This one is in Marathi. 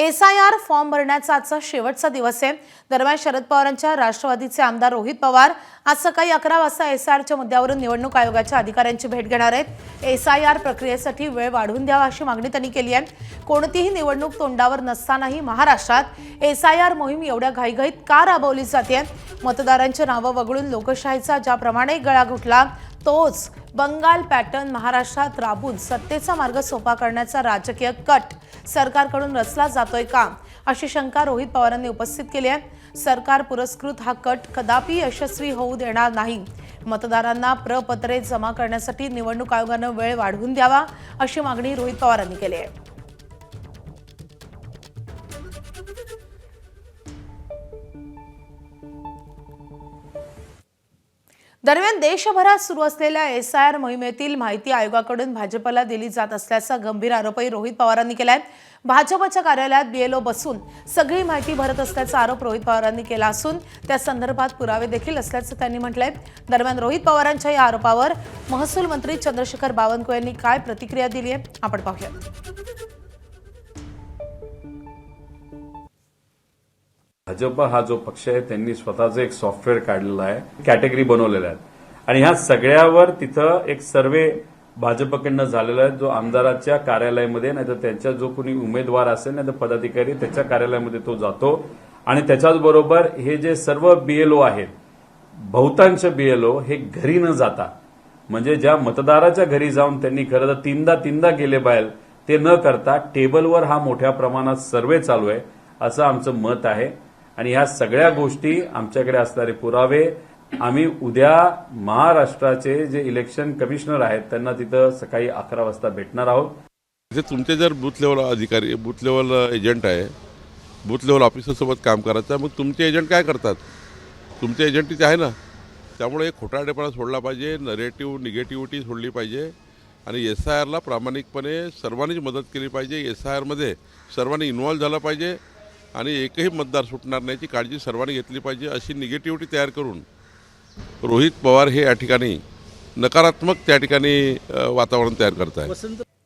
एसआयआर फॉर्म भरण्याचा आजचा शेवटचा दिवस आहे। दरम्यान शरद पवारांच्या राष्ट्रवादीचे आमदार रोहित पवार आज सकाळी 11 वाजता एसआयआरच्या मुद्द्यावरून निवडणूक आयोगाच्या अधिकाऱ्यांची भेट घेणार आहेत। एसआयआर प्रक्रियेसाठी वेळ वाढवून द्यावा अशी मागणी त्यांनी केली आहे। कोणतीही निवडणूक तोंडावर नसतानाही महाराष्ट्रात एसआयआर मोहीम एवढ्या घाईघाईत का राबवली जाते? मतदारांची नावं वगळून लोकशाहीचा ज्याप्रमाणे गळा घुटला तोच बंगाल पॅटर्न महाराष्ट्रात राबून सत्तेचा मार्ग सोपा करण्याचा राजकीय कट सरकारकडून रचला जातोय का, अशी शंका रोहित पवारांनी उपस्थित केली आहे। सरकार पुरस्कृत हा कट कदापि यशस्वी होऊ देणार नाही। मतदारांना प्रपत्रे जमा करण्यासाठी निवडणूक आयोगाने वेळ वाढवून द्यावा अशी मागणी रोहित पवारांनी केली आहे। दरम्यान देशभरात सुरू असलेल्या एसआयआर मोहिमेतील माहिती आयोगाकडून भाजपला दिली जात असल्याचा गंभीर आरोपही रोहित पवारांनी केलाय। भाजपच्या कार्यालयात बीएलओ बसून सगळी माहिती भरत असल्याचा आरोप रोहित पवारांनी केला असून त्या संदर्भात पुरावे देखील असल्याचं त्यांनी म्हटलंय। दरम्यान रोहित पवारांच्या या आरोपावर महसूल मंत्री चंद्रशेखर बावनकुळे यांनी काय प्रतिक्रिया दिली आहे आपण पाहूया। भाजप हा जो पक्ष आहे त्यांनी स्वतःचं एक सॉफ्टवेअर काढलेलं आहे, कॅटेगरी बनवलेल्या आहेत आणि ह्या सगळ्यावर तिथं एक सर्वे भाजपकडनं झालेला आहे, जो आमदाराच्या कार्यालयामध्ये नाही तर त्यांच्या जो कोणी उमेदवार असेल नाही तर पदाधिकारी त्याच्या कार्यालयामध्ये तो जातो आणि त्याच्याच बरोबर हे जे सर्व बीएलओ आहेत, बहुतांश बीएलओ हे घरी न जाता म्हणजे ज्या मतदाराच्या घरी जाऊन त्यांनी खरं तर तीनदा गेले बाहेर ते न करता टेबलवर हा मोठ्या प्रमाणात सर्वे चालू आहे असं आमचं मत आहे। आणि ह्या सगळ्या गोष्टी आमच्याकडे असणारे पुरावे आम्ही उद्या महाराष्ट्राचे जे इलेक्शन कमिशनर आहेत त्यांना तिथं सकाळी 11 वाजता भेटणार आहोत। तुमचे जर बूथ लेवल अधिकारी, बूथ लेवल एजंट आहे, बूथ लेवल ऑफिसरसोबत काम करायचं, मग तुमचे एजंट काय करतात? तुमचे एजंट तिथे आहे ना, त्यामुळे खोटारडेपणा सोडला पाहिजे, निगेटिव्हिटी सोडली पाहिजे आणि एसआयआरला प्रामाणिकपणे सर्वांनीच मदत केली पाहिजे। एसआयआरमध्ये सर्वांनी इन्व्हॉल्व झालं पाहिजे आणि एकही मतदार सुटणार नाही याची काळजी सर्वांनी घेतली पाहिजे। अशी निगेटिव्हिटी तयार करून रोहित पवार हे या ठिकाणी नकारात्मक त्या ठिकाणी वातावरण तयार करत आहेत।